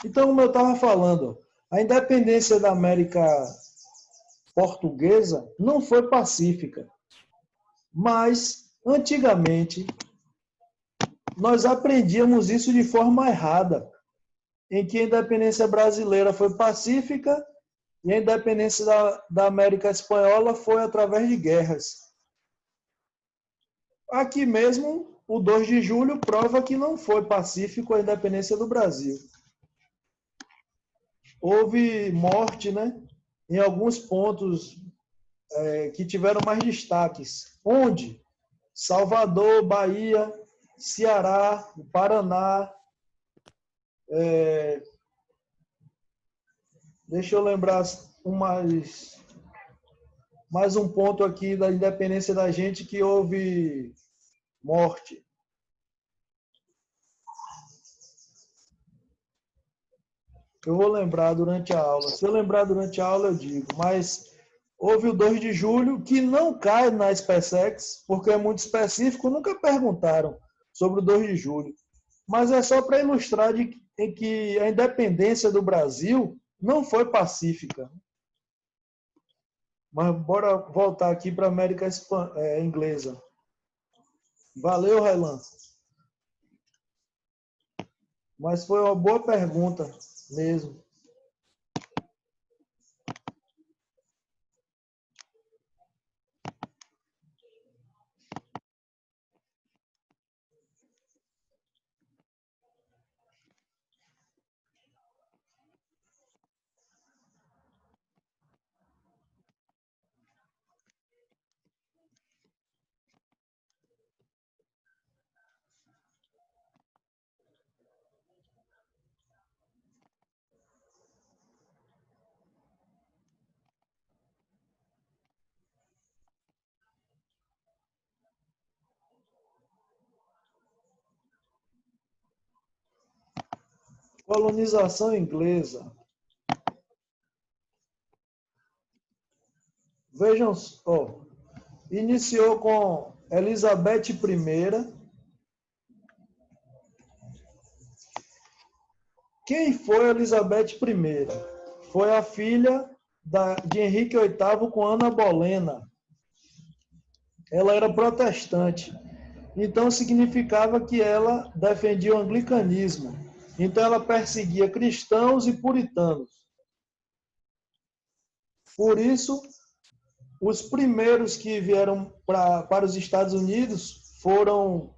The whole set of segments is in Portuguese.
Então, como eu estava falando, a independência da América Portuguesa não foi pacífica, mas antigamente nós aprendíamos isso de forma errada, em que a independência brasileira foi pacífica e a independência da América Espanhola foi através de guerras. Aqui mesmo, o 2 de julho prova que não foi pacífico a independência do Brasil. Houve morte, né, em alguns pontos que tiveram mais destaques. Onde? Salvador, Bahia, Ceará, Paraná. Deixa eu lembrar mais um ponto aqui da independência da gente que houve morte. Eu vou lembrar durante a aula. Se eu lembrar durante a aula, eu digo. Mas houve o 2 de julho, que não cai na SpaceX, porque é muito específico. Nunca perguntaram sobre o 2 de julho. Mas é só para ilustrar em que a independência do Brasil não foi pacífica. Mas bora voltar aqui para a América Inglesa. Valeu, Railan. Mas foi uma boa pergunta mesmo. Colonização inglesa. Vejam, iniciou com Elizabeth I. Quem foi Elizabeth I? Foi a filha de Henrique VIII com Ana Bolena. Ela era protestante. Então significava que ela defendia o anglicanismo. Então ela perseguia cristãos e puritanos. Por isso, os primeiros que vieram para os Estados Unidos foram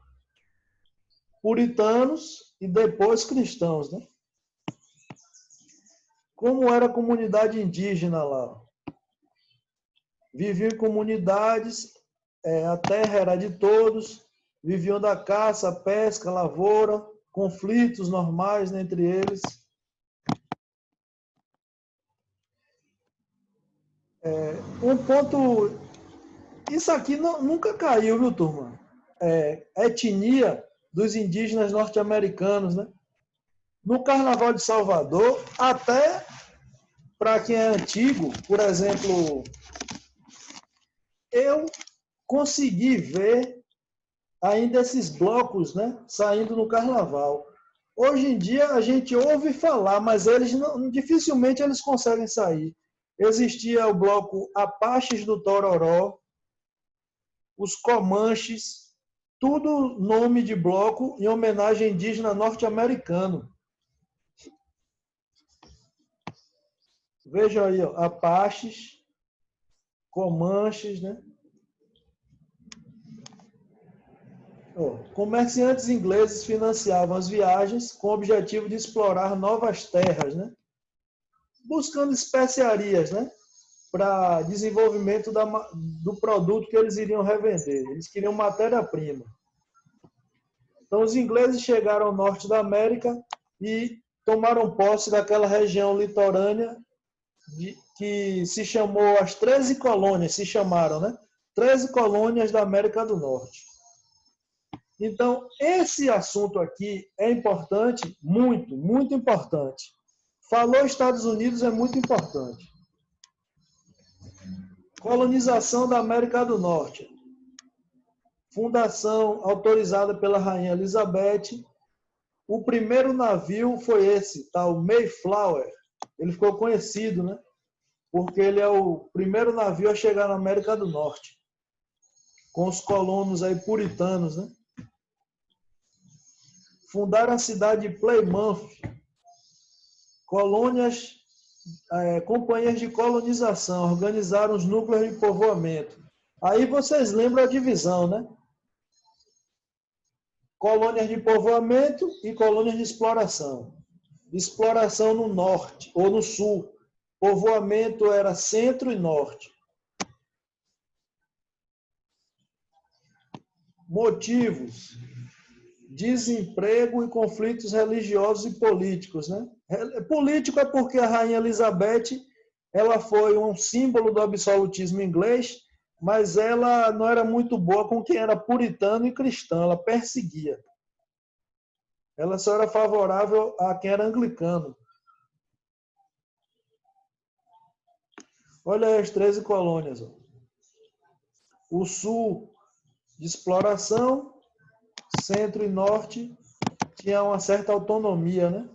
puritanos e depois cristãos, né? Como era a comunidade indígena lá? Viviam em comunidades, a terra era de todos, viviam da caça, pesca, lavoura, conflitos normais entre eles. Um ponto... Isso aqui nunca caiu, viu, turma? A etnia dos indígenas norte-americanos, né? No Carnaval de Salvador, até para quem é antigo, por exemplo, eu consegui ver ainda esses blocos, né, saindo no Carnaval. Hoje em dia a gente ouve falar, mas eles dificilmente eles conseguem sair. Existia o bloco Apaches do Tororó, os Comanches, tudo nome de bloco em homenagem indígena norte-americano. Veja aí, ó, Apaches, Comanches, né? Comerciantes ingleses financiavam as viagens com o objetivo de explorar novas terras, né? Buscando especiarias, né? Para desenvolvimento do produto que eles iriam revender. Eles queriam matéria-prima. Então, os ingleses chegaram ao norte da América e tomaram posse daquela região litorânea que se chamou as 13 colônias, se chamaram, né? 13 colônias da América do Norte. Então, esse assunto aqui é importante, muito, muito importante. Falou Estados Unidos é muito importante. Colonização da América do Norte. Fundação autorizada pela Rainha Elizabeth o primeiro navio foi esse, tal Mayflower. Ele ficou conhecido, né? Porque ele é o primeiro navio a chegar na América do Norte, com os colonos aí puritanos, né? Fundaram a cidade de Plymouth, companhias de colonização, organizaram os núcleos de povoamento. Aí vocês lembram a divisão, né? Colônias de povoamento e colônias de exploração. Exploração no norte ou no sul. Povoamento era centro e norte. Motivos: desemprego e conflitos religiosos e políticos, né? Político é porque a rainha Elizabeth, ela foi um símbolo do absolutismo inglês, mas ela não era muito boa com quem era puritano e cristão, ela perseguia. Ela só era favorável a quem era anglicano. Olha aí as 13 colônias. Ó. O sul de exploração, centro e norte tinha uma certa autonomia, né?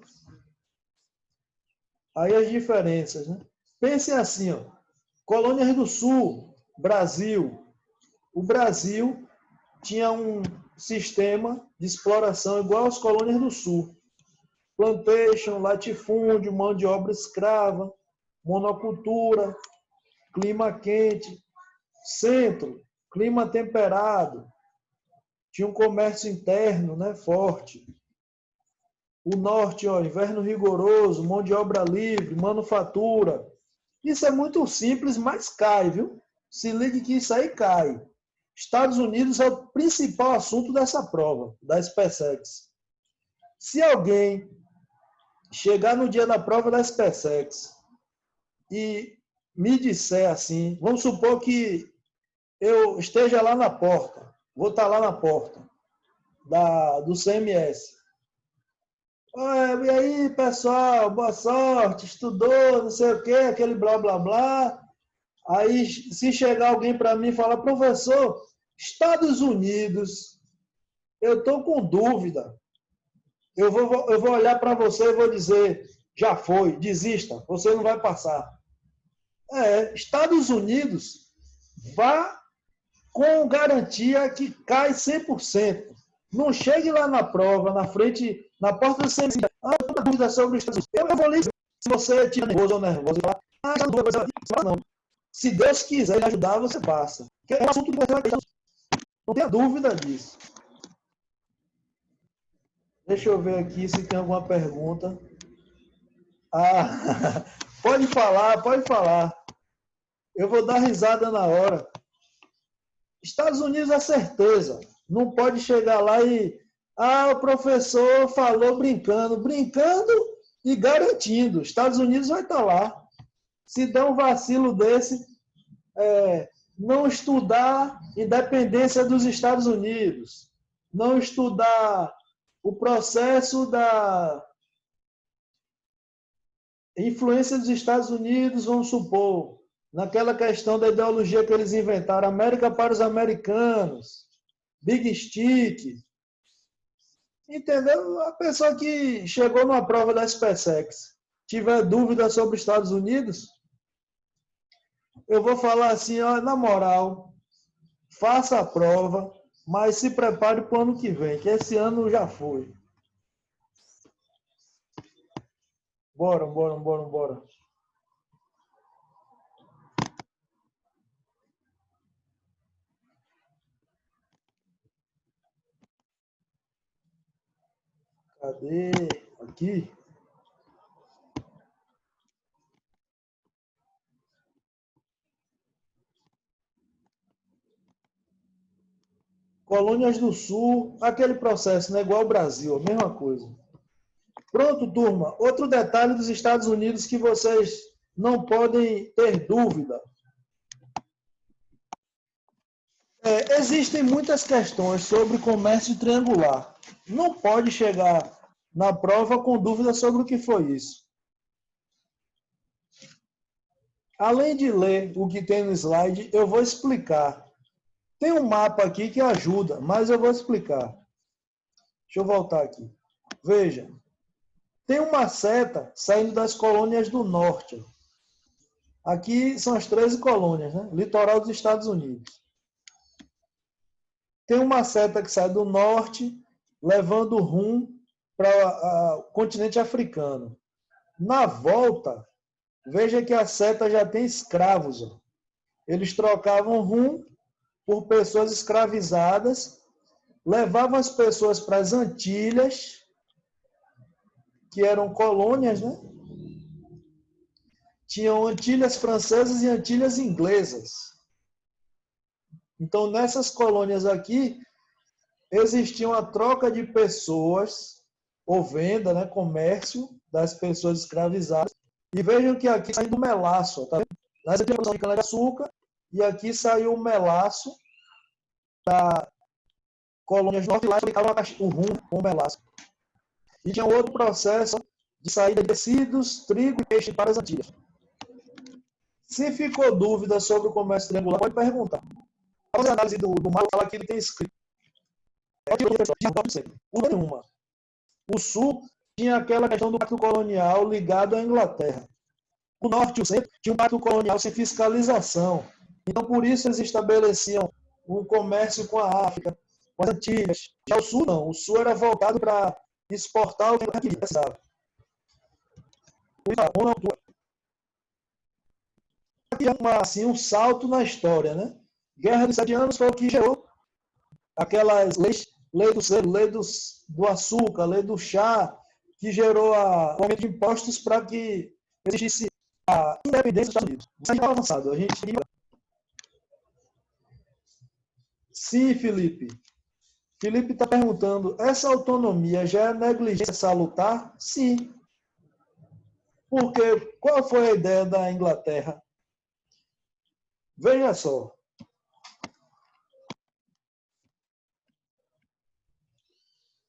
Aí as diferenças, né? Pensem assim, ó. Colônias do Sul, Brasil. O Brasil tinha um sistema de exploração igual às colônias do Sul. Plantation, latifúndio, mão de obra escrava, monocultura, clima quente. Centro, clima temperado. Tinha um comércio interno, né, forte. O norte, ó, inverno rigoroso, mão de obra livre, manufatura. Isso é muito simples, mas cai, viu? Se ligue que isso aí cai. Estados Unidos é o principal assunto dessa prova, da SpaceX. Se alguém chegar no dia da prova da SpaceX e me disser assim, vamos supor que eu esteja lá na porta, vou estar lá na porta do CMS. E aí, pessoal, boa sorte, estudou, não sei o quê, aquele blá, blá, blá. Aí, se chegar alguém para mim e falar, professor, Estados Unidos, eu estou com dúvida. Eu vou olhar para você e vou dizer, já foi, desista, você não vai passar. Estados Unidos, vá com garantia que cai 100%. Não chegue lá na prova, na frente, na porta do CMS. Eu tenho dúvida sobre os Estados Unidos. Eu vou lhe dizer, se você estiver nervoso ou nervoso, não. Se Deus quiser lhe ajudar, você passa. É um assunto que você vai ter. Não tenha dúvida disso. Deixa eu ver aqui se tem alguma pergunta. Pode falar, pode falar. Eu vou dar risada na hora. Estados Unidos é certeza. Não pode chegar lá e... o professor falou brincando. Brincando e garantindo. Estados Unidos vai estar lá. Se der um vacilo desse, não estudar independência dos Estados Unidos. Não estudar o processo da influência dos Estados Unidos, vamos supor, naquela questão da ideologia que eles inventaram, América para os americanos, Big Stick. Entendeu? A pessoa que chegou numa prova da SpaceX, tiver dúvida sobre os Estados Unidos, eu vou falar assim, ó, na moral, faça a prova, mas se prepare para o ano que vem, que esse ano já foi. Bora. Cadê? Aqui. Colônias do Sul, aquele processo, né? Igual ao Brasil, a mesma coisa. Pronto, turma. Outro detalhe dos Estados Unidos que vocês não podem ter dúvida. Existem muitas questões sobre comércio triangular. Não pode chegar na prova com dúvida sobre o que foi isso. Além de ler o que tem no slide, eu vou explicar. Tem um mapa aqui que ajuda, mas eu vou explicar. Deixa eu voltar aqui. Veja, tem uma seta saindo das colônias do norte. Aqui são as 13 colônias, né? Litoral dos Estados Unidos. Tem uma seta que sai do norte, levando rumo para o continente africano. Na volta, veja que a seta já tem escravos. Ó. Eles trocavam rumo por pessoas escravizadas, levavam as pessoas para as Antilhas, que eram colônias, né? Tinham Antilhas francesas e Antilhas inglesas. Então, nessas colônias aqui, existia uma troca de pessoas, ou venda, né, comércio das pessoas escravizadas. E vejam que aqui sai do melaço, tá vendo? Nas Antilhas de cana-de-açúcar, e aqui saiu o melaço da colônias norte, lá explicava o rumo com o melaço. E tinha outro processo de saída de tecidos, trigo e peixe para as Antilhas. Se ficou dúvida sobre o comércio triangular, pode perguntar. Fazer análise do mapa, fala que ele tem escrito. Nenhuma. O sul tinha aquela questão do pacto colonial ligado à Inglaterra. O norte e o centro tinham um pacto colonial sem fiscalização. Então, por isso, eles estabeleciam um comércio com a África, com as Antilhas. Já o sul, não. O sul era voltado para exportar o que ele precisava. Aqui é assim, um salto na história, né? Guerra dos 7 anos foi o que gerou aquelas leis, lei do selo, lei do açúcar, lei do chá, que gerou o aumento de impostos para que existisse a independência dos Estados Unidos. Isso aí estava avançado. A gente... Sim, Felipe. Felipe está perguntando, essa autonomia já é negligência salutar? Sim. Porque qual foi a ideia da Inglaterra? Veja só.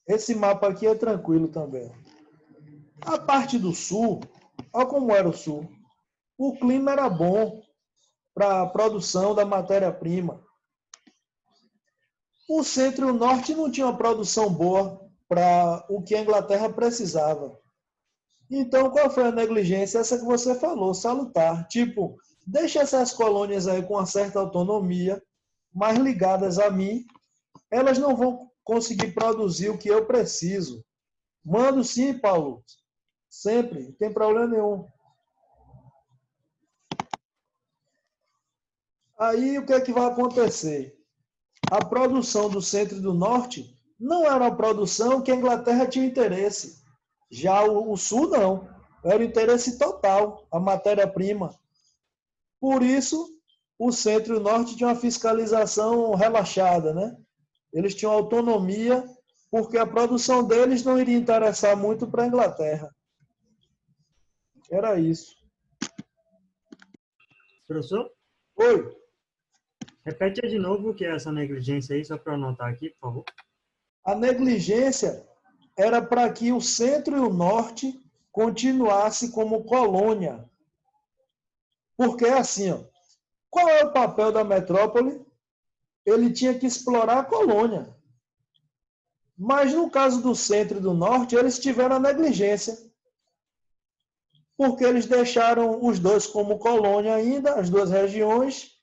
Esse mapa aqui é tranquilo também. A parte do sul, olha como era o sul. O clima era bom para a produção da matéria-prima. O centro e o norte não tinham uma produção boa para o que a Inglaterra precisava. Então, qual foi a negligência? Essa que você falou, salutar. Tipo, deixa essas colônias aí com uma certa autonomia, mais ligadas a mim, elas não vão conseguir produzir o que eu preciso. Mando sim, Paulo. Sempre, não tem problema nenhum. Aí, o que é que vai acontecer? A produção do centro e do norte não era uma produção que a Inglaterra tinha interesse. Já o sul, não. Era o interesse total, a matéria-prima. Por isso, o centro e o norte tinham uma fiscalização relaxada, né? Eles tinham autonomia, porque a produção deles não iria interessar muito para a Inglaterra. Era isso. Professor? Oi. Repete de novo o que é essa negligência aí, só para eu anotar aqui, por favor. A negligência era para que o centro e o norte continuasse como colônia. Porque assim, ó, qual é o papel da metrópole? Ele tinha que explorar a colônia. Mas no caso do centro e do norte, eles tiveram a negligência. Porque eles deixaram os dois como colônia ainda, as duas regiões,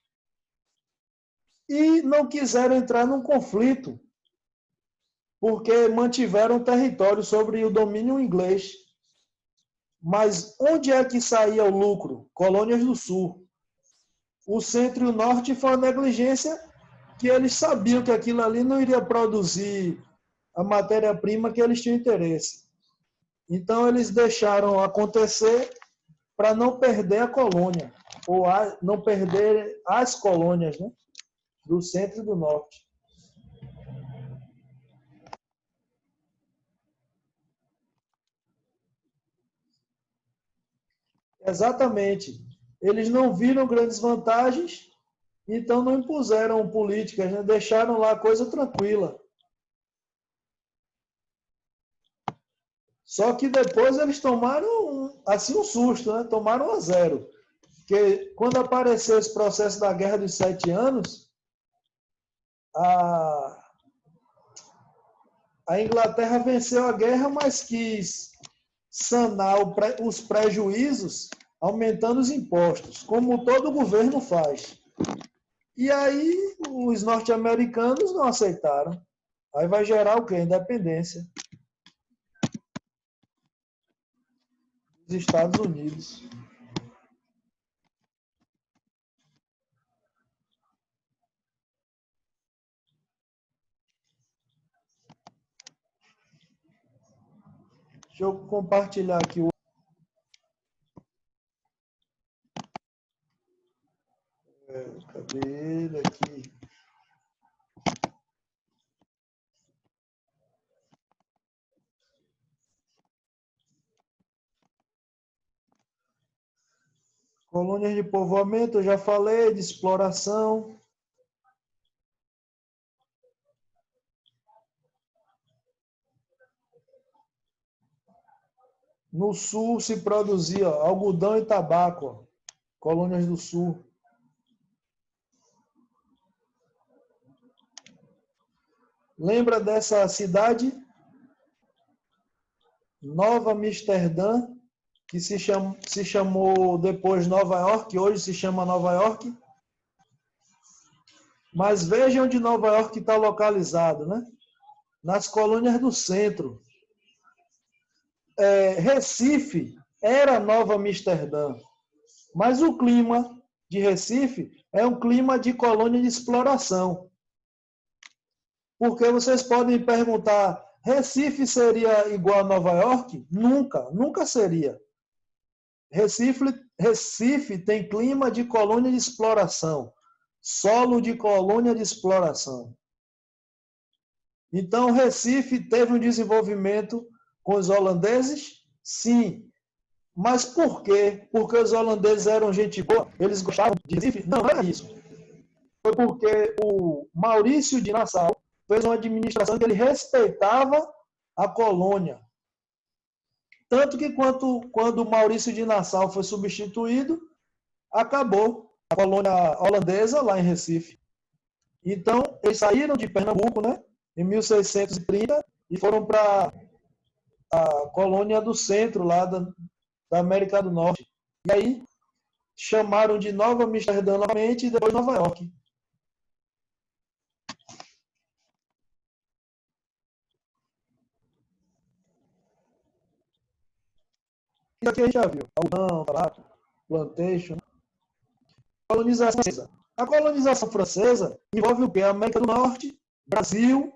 e não quiseram entrar num conflito, porque mantiveram o território sobre o domínio inglês. Mas onde é que saía o lucro? Colônias do Sul. O centro e o norte foi uma negligência que eles sabiam que aquilo ali não iria produzir a matéria-prima que eles tinham interesse. Então, eles deixaram acontecer para não perder a colônia, ou não perder as colônias, né? Do centro e do norte. Exatamente. Eles não viram grandes vantagens, então não impuseram políticas, né? Deixaram lá a coisa tranquila. Só que depois eles tomaram assim um susto, né? Tomaram a zero. Porque quando apareceu esse processo da Guerra dos 7 Anos, A Inglaterra venceu a guerra, mas quis sanar os prejuízos aumentando os impostos, como todo governo faz. E aí os norte-americanos não aceitaram. Aí vai gerar o quê? Independência dos Estados Unidos. Deixa eu compartilhar aqui o cadê ele aqui? Colônias de povoamento, eu já falei, de exploração. No sul se produzia algodão e tabaco, colônias do sul. Lembra dessa cidade? Nova Amsterdã, que se chamou depois Nova York, hoje se chama Nova York. Mas veja onde Nova York está localizado, né? Nas colônias do centro. Recife era Nova Amsterdã, mas o clima de Recife é um clima de colônia de exploração. Porque vocês podem perguntar, Recife seria igual a Nova York? Nunca, nunca seria. Recife tem clima de colônia de exploração, solo de colônia de exploração. Então, Recife teve um desenvolvimento com os holandeses? Sim. Mas por quê? Porque os holandeses eram gente boa? Eles gostavam de Recife? Não, não era isso. Foi porque o Maurício de Nassau fez uma administração que ele respeitava a colônia. Tanto que quando o Maurício de Nassau foi substituído, acabou a colônia holandesa lá em Recife. Então, eles saíram de Pernambuco, né, em 1630 e foram para a colônia do centro, lá da América do Norte. E aí, chamaram de Nova Amsterdã novamente e depois Nova York. E aqui a gente já viu, algodão, tabaco, plantation. Colonização francesa. A colonização francesa envolve o quê? A América do Norte, Brasil.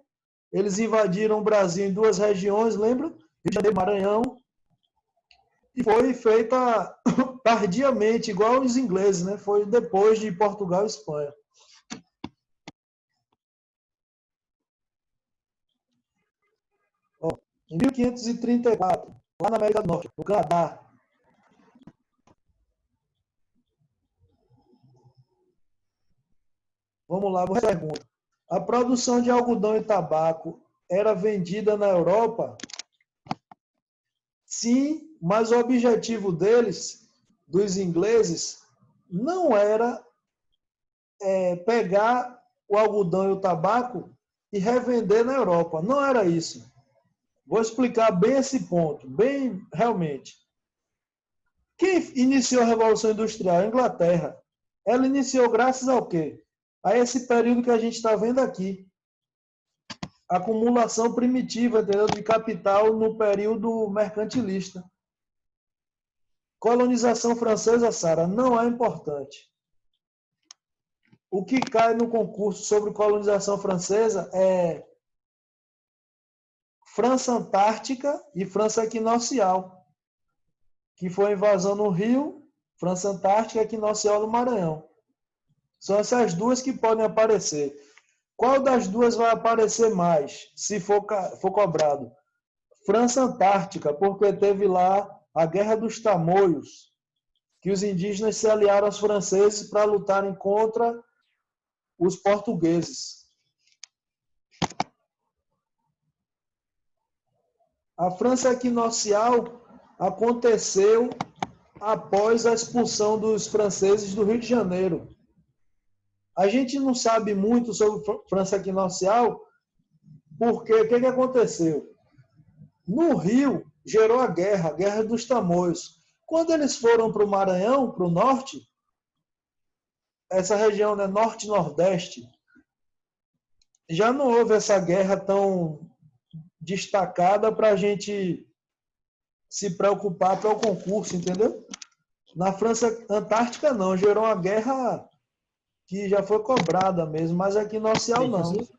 Eles invadiram o Brasil em duas regiões, lembra? Rio de Janeiro e Maranhão. E foi feita tardiamente, igual os ingleses, né? Foi depois de Portugal e Espanha. Ó, em 1534, lá na América do Norte, no Canadá. Vamos lá, uma pergunta. A produção de algodão e tabaco era vendida na Europa? Sim, mas o objetivo deles, dos ingleses, não era pegar o algodão e o tabaco e revender na Europa. Não era isso. Vou explicar bem esse ponto, bem realmente. Quem iniciou a Revolução Industrial? A Inglaterra. Ela iniciou graças ao quê? A esse período que a gente está vendo aqui. Acumulação primitiva, entendeu? De capital no período mercantilista. Colonização francesa, Sara, não é importante. O que cai no concurso sobre colonização francesa é França Antártica e França Equinocial, que foi a invasão no Rio, França Antártica e Equinocial no Maranhão. São essas duas que podem aparecer. Qual das duas vai aparecer mais, se for cobrado? França Antártica, porque teve lá a Guerra dos Tamoios, que os indígenas se aliaram aos franceses para lutarem contra os portugueses. A França Equinocial aconteceu após a expulsão dos franceses do Rio de Janeiro. A gente não sabe muito sobre França Equinocial, Porque o que aconteceu? No Rio, gerou a Guerra dos Tamoios. Quando eles foram para o Maranhão, para o norte, essa região, né, norte-nordeste, já não houve essa guerra tão destacada para a gente se preocupar para o concurso, entendeu? Na França Antártica, não. Gerou uma guerra que já foi cobrada mesmo, mas aqui no Oceano, Bem, não. professor,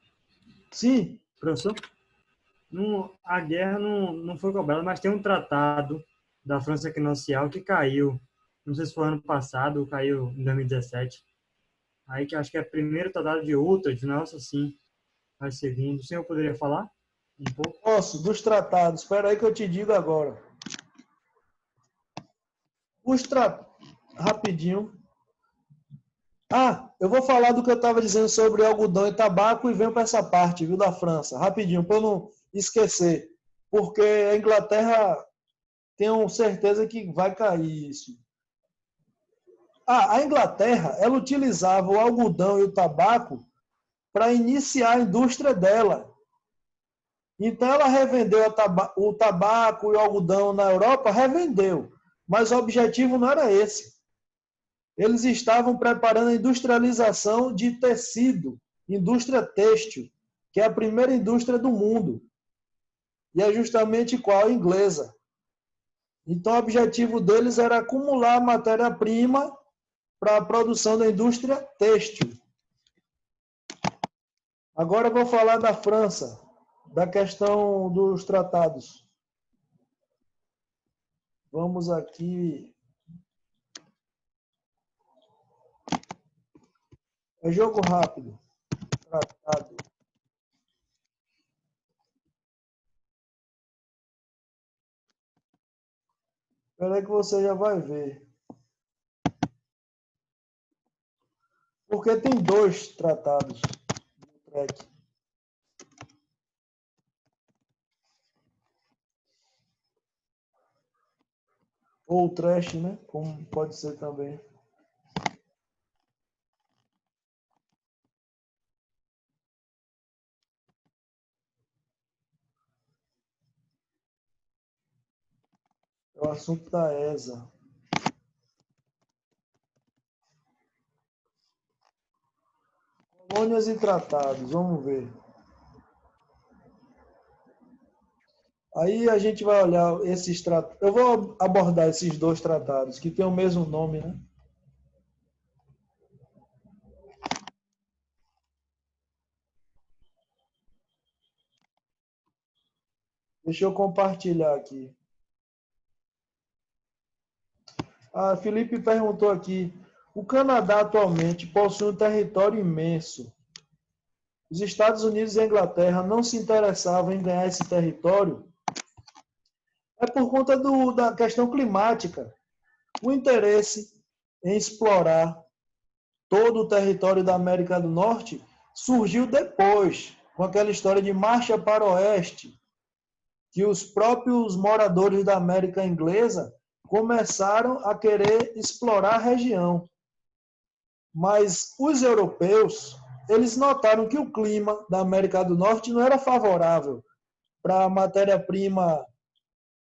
Sim, professor, a guerra não foi cobrada, mas tem um tratado da França Equinocial que caiu, não sei se foi ano passado ou caiu em 2017. Aí que acho que é o primeiro tratado de Utrecht, nossa, assim, vai ser vindo. O senhor poderia falar um pouco? posso, dos tratados. Espera aí que eu te digo agora. Os tratados, rapidinho. Ah, eu vou falar do que eu estava dizendo sobre algodão e tabaco e venho para essa parte, viu, da França. Rapidinho, para eu não esquecer. Porque a Inglaterra, tenho certeza que vai cair isso. Ah, a Inglaterra, ela utilizava o algodão e o tabaco para iniciar a indústria dela. Então, ela revendeu o tabaco e o algodão na Europa, revendeu. Mas o objetivo não era esse. Eles estavam preparando a industrialização de tecido, indústria têxtil, que é a primeira indústria do mundo. E é justamente qual? A inglesa. Então, o objetivo deles era acumular matéria-prima para a produção da indústria têxtil. Agora eu vou falar da França, da questão dos tratados. Vamos aqui. É jogo rápido. Tratado. Espera aí que você já vai ver. Porque tem dois tratados do Utrecht. Ou trash, né? Como pode ser também. É o assunto da ESA. Colônias e tratados, vamos ver. Aí a gente vai olhar esses tratados. Eu vou abordar esses dois tratados, que têm o mesmo nome, né? Deixa eu compartilhar aqui. A Felipe perguntou aqui: o Canadá atualmente possui um território imenso. Os Estados Unidos e a Inglaterra não se interessavam em ganhar esse território. É por conta da questão climática. O interesse em explorar todo o território da América do Norte surgiu depois, com aquela história de marcha para o oeste, que os próprios moradores da América Inglesa começaram a querer explorar a região. Mas os europeus, eles notaram que o clima da América do Norte não era favorável para a matéria-prima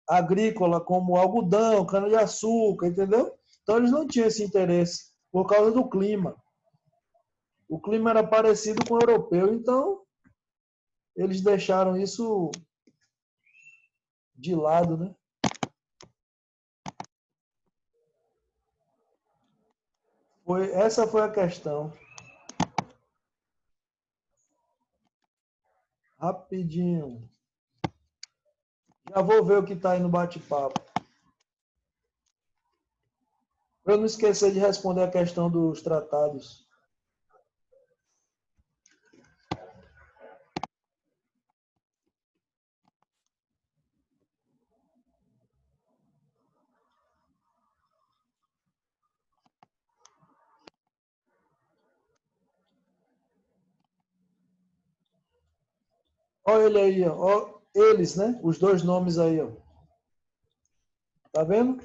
agrícola, como algodão, cana-de-açúcar, entendeu? Então eles não tinham esse interesse por causa do clima. O clima era parecido com o europeu, então eles deixaram isso de lado, né? Essa foi a questão. Rapidinho. Já vou ver o que está aí no bate-papo. Para eu não esquecer de responder a questão dos tratados. Olha ele aí, ó. Eles, né? Os dois nomes aí, ó. Tá vendo?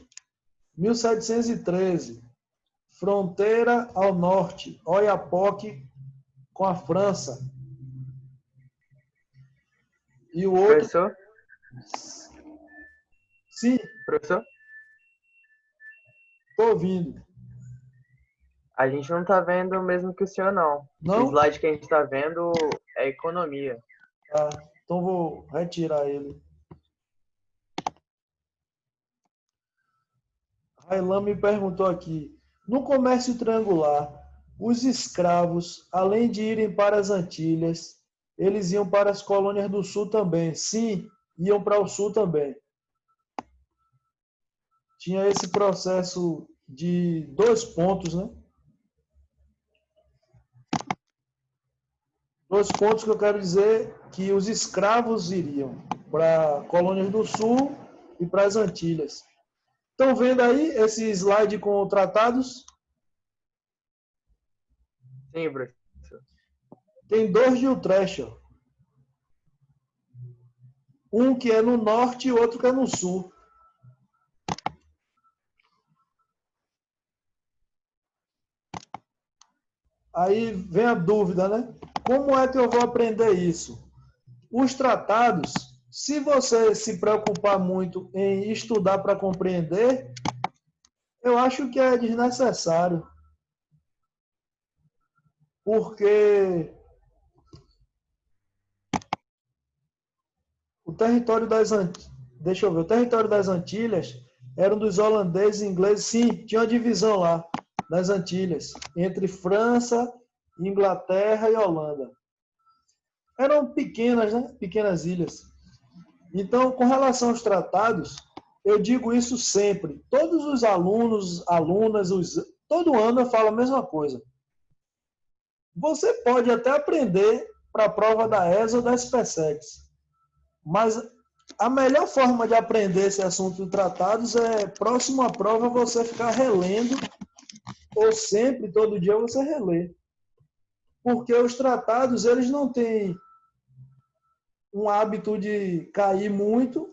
1713. Fronteira ao norte. Oiapoque com a França. E o outro, Professor? sim, Professor? estou ouvindo. A gente não está vendo o mesmo que o senhor, não. O Não? slide que a gente está vendo é economia. Tá, então vou retirar ele. Railan me perguntou aqui, no comércio triangular, os escravos, além de irem para as Antilhas, eles iam para as colônias do sul também. Sim, iam para o sul também. Tinha esse processo de 2 pontos, né? 2 pontos que eu quero dizer que os escravos iriam para colônias do sul e para as Antilhas. Estão vendo aí esse slide com tratados? Sim, professor. Tem 2 de Utrecht, ó. Um que é no norte e outro que é no sul. Aí vem a dúvida, né? Como é que eu vou aprender isso? Os tratados, se você se preocupar muito em estudar para compreender, eu acho que é desnecessário. Porque o território das Antilhas, deixa eu ver, o território das Antilhas era um dos holandeses e ingleses, sim, tinha uma divisão lá nas Antilhas, entre França, Inglaterra e Holanda. Eram pequenas, né? Pequenas ilhas. Então, com relação aos tratados, eu digo isso sempre. Todos os alunos, alunas, todo ano eu falo a mesma coisa. Você pode até aprender para a prova da ESA ou da SPSEX, mas a melhor forma de aprender esse assunto de tratados é, próximo à prova, você ficar relendo, ou sempre, todo dia, você relê. Porque os tratados, eles não têm um hábito de cair muito,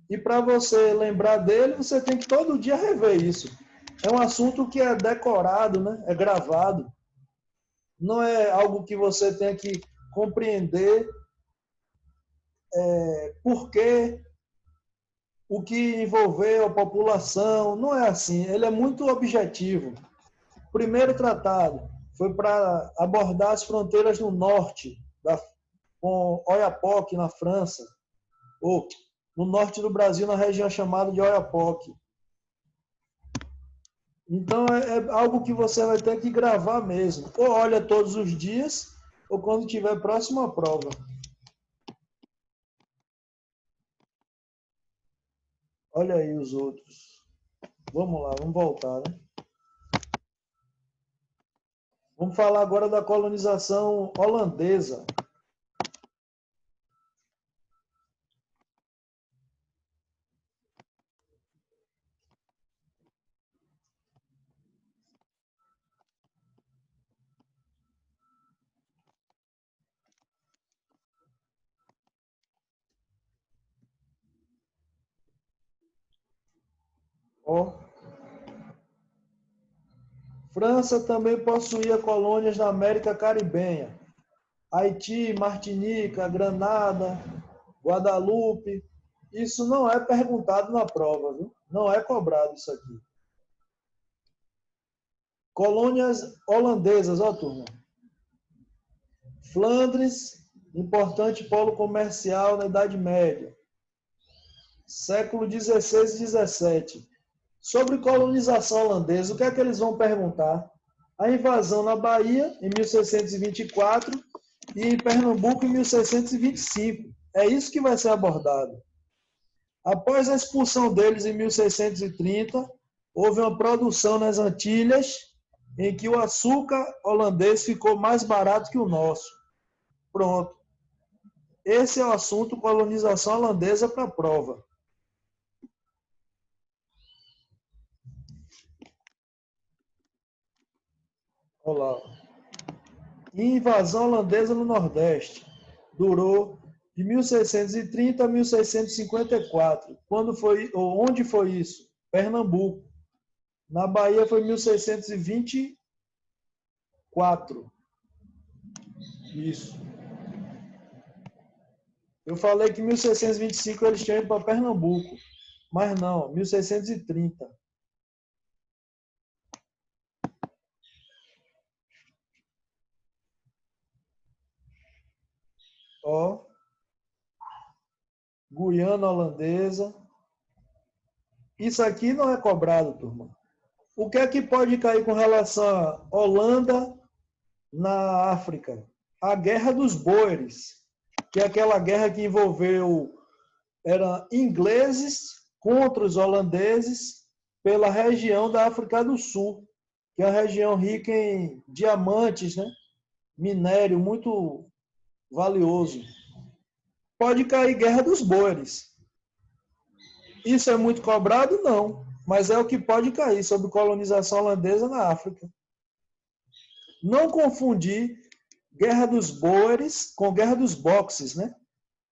e para você lembrar dele, você tem que todo dia rever isso. É um assunto que é decorado, né? É gravado. Não é algo que você tem que compreender porque o que envolveu a população. Não é assim. Ele é muito objetivo. O primeiro tratado foi para abordar as fronteiras no norte, com Oiapoque, na França, ou no norte do Brasil, na região chamada de Oiapoque. Então, é algo que você vai ter que gravar mesmo. Ou olha todos os dias, ou quando estiver próximo à prova. Olha aí os outros. Vamos lá, vamos voltar, né? Vamos falar agora da colonização holandesa. Ó. França também possuía colônias na América Caribenha. Haiti, Martinica, Granada, Guadalupe. Isso não é perguntado na prova, viu? Não é cobrado isso aqui. Colônias holandesas, ó, turma. Flandres, importante polo comercial na Idade Média. Século XVI e XVII. Sobre colonização holandesa, o que é que eles vão perguntar? A invasão na Bahia, em 1624, e em Pernambuco, em 1625. É isso que vai ser abordado. Após a expulsão deles em 1630, houve uma produção nas Antilhas, em que o açúcar holandês ficou mais barato que o nosso. Pronto. Esse é o assunto colonização holandesa para a prova. Olá. Invasão holandesa no Nordeste. Durou de 1630 a 1654. Quando foi, ou onde foi isso? Pernambuco. Na Bahia foi 1624. Isso. Eu falei que em 1625 eles tinham ido para Pernambuco, mas não, 1630. Ó, Guiana Holandesa. Isso aqui não é cobrado, turma. O que é que pode cair com relação à Holanda na África? A Guerra dos Boeres, que é aquela guerra que envolveu eram ingleses contra os holandeses pela região da África do Sul, que é uma região rica em diamantes, né? Minério muito valioso. Pode cair Guerra dos Boeres. Isso é muito cobrado? Não. Mas é o que pode cair sobre colonização holandesa na África. Não confundir Guerra dos Boeres com Guerra dos Boxes, né?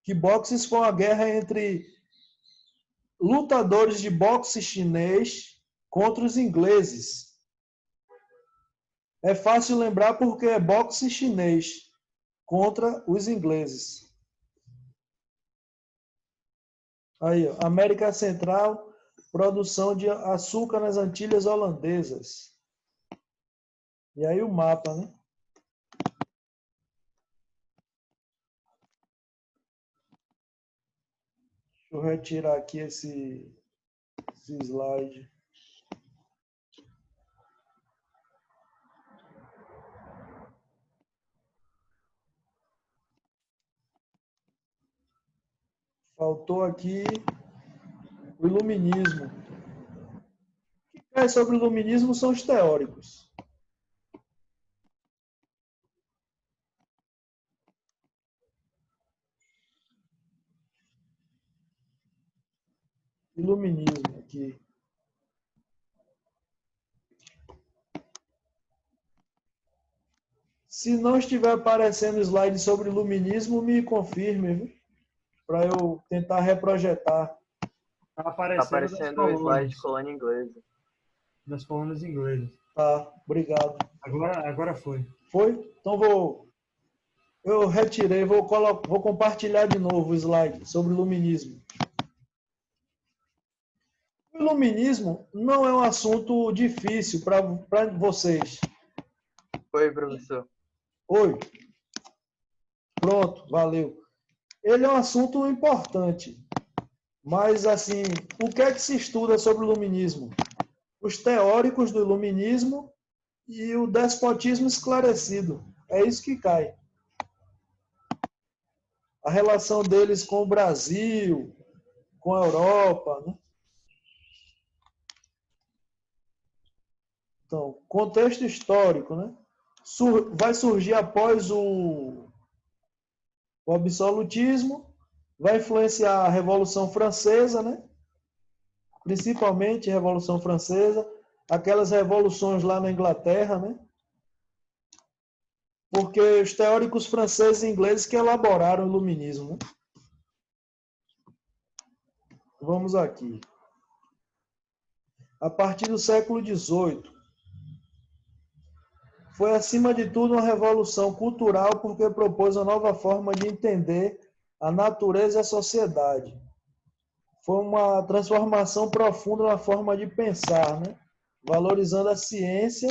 Que boxes foi uma guerra entre lutadores de boxe chinês contra os ingleses. É fácil lembrar porque é boxe chinês contra os ingleses. Aí, ó, América Central, produção de açúcar nas Antilhas Holandesas. E aí o mapa, né? Deixa eu retirar aqui esse slide. Faltou aqui o iluminismo. O que cai sobre o iluminismo são os teóricos. Iluminismo aqui. Se não estiver aparecendo slide sobre iluminismo, me confirme, para eu tentar reprojetar. Tá Tá aparecendo o slide de colônia inglesa. Das colônias inglesas. Tá, obrigado. Agora foi. Foi? Então eu retirei, vou compartilhar de novo o slide sobre iluminismo. O iluminismo não é um assunto difícil para vocês. Oi, professor. Oi. Pronto, valeu. Ele é um assunto importante. Mas, assim, o que é que se estuda sobre o iluminismo? Os teóricos do iluminismo e o despotismo esclarecido. É isso que cai. A relação deles com o Brasil, com a Europa, né? Então, contexto histórico, né? Vai surgir após o absolutismo, vai influenciar a Revolução Francesa, né? Principalmente a Revolução Francesa, aquelas revoluções lá na Inglaterra, né? Porque os teóricos franceses e ingleses que elaboraram o iluminismo, né? Vamos aqui. A partir do século XVIII, foi, acima de tudo, uma revolução cultural porque propôs uma nova forma de entender a natureza e a sociedade. Foi uma transformação profunda na forma de pensar, né? Valorizando a ciência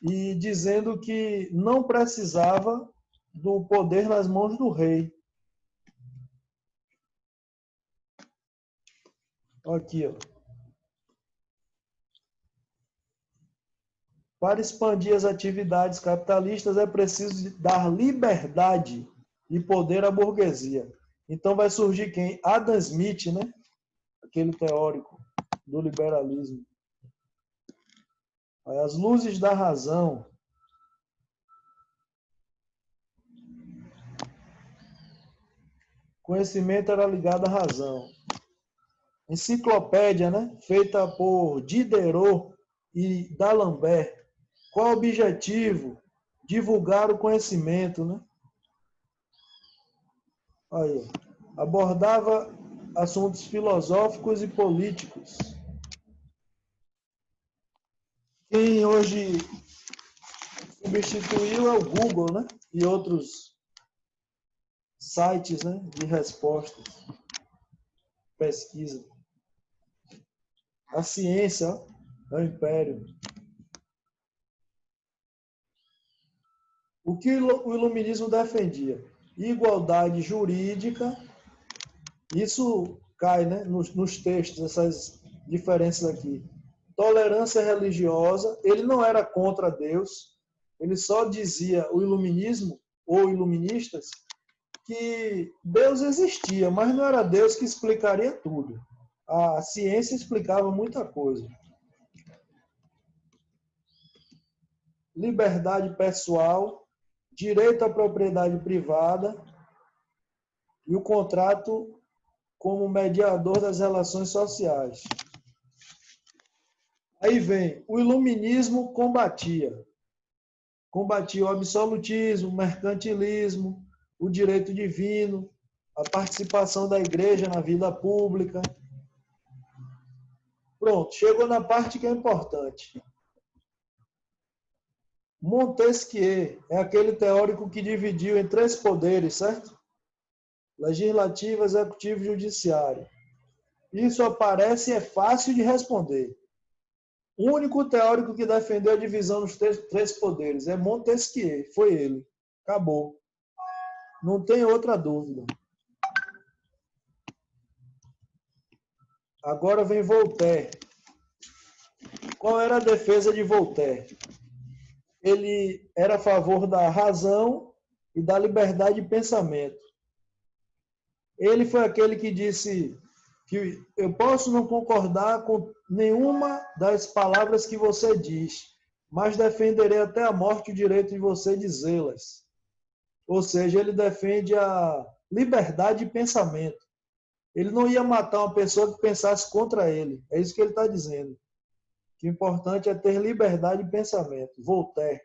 e dizendo que não precisava do poder nas mãos do rei. Aqui, ó. Para expandir as atividades capitalistas é preciso dar liberdade e poder à burguesia. Então vai surgir quem? Adam Smith, né? Aquele teórico do liberalismo. As luzes da razão. Conhecimento era ligado à razão. Enciclopédia, né? Feita por Diderot e D'Alembert. Qual o objetivo? Divulgar o conhecimento, né? Aí, abordava assuntos filosóficos e políticos. Quem hoje substituiu é o Google, né? E outros sites, né, de respostas, pesquisa. A ciência é o império. O que o iluminismo defendia? Igualdade jurídica. Isso cai, né, nos textos, essas diferenças aqui. Tolerância religiosa. Ele não era contra Deus. Ele só dizia, o iluminismo, ou iluministas, que Deus existia, mas não era Deus que explicaria tudo. A ciência explicava muita coisa. Liberdade pessoal, direito à propriedade privada e o contrato como mediador das relações sociais. Aí vem, o iluminismo combatia o absolutismo, o mercantilismo, o direito divino, a participação da igreja na vida pública. Pronto, chegou na parte que é importante. Montesquieu é aquele teórico que dividiu em 3 poderes, certo? Legislativo, executivo e judiciário. Isso aparece e é fácil de responder. O único teórico que defendeu a divisão dos 3 poderes é Montesquieu, foi ele. Acabou. Não tem outra dúvida. Agora vem Voltaire. Qual era a defesa de Voltaire? Ele era a favor da razão e da liberdade de pensamento. Ele foi aquele que disse que eu posso não concordar com nenhuma das palavras que você diz, mas defenderei até a morte o direito de você dizê-las. Ou seja, ele defende a liberdade de pensamento. Ele não ia matar uma pessoa que pensasse contra ele. É isso que ele está dizendo. Que o importante é ter liberdade de pensamento. Voltaire.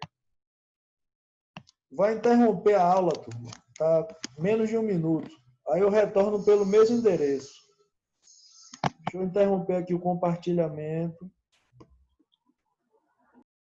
Vai interromper a aula, turma. Está menos de 1 minuto. Aí eu retorno pelo mesmo endereço. Deixa eu interromper aqui o compartilhamento.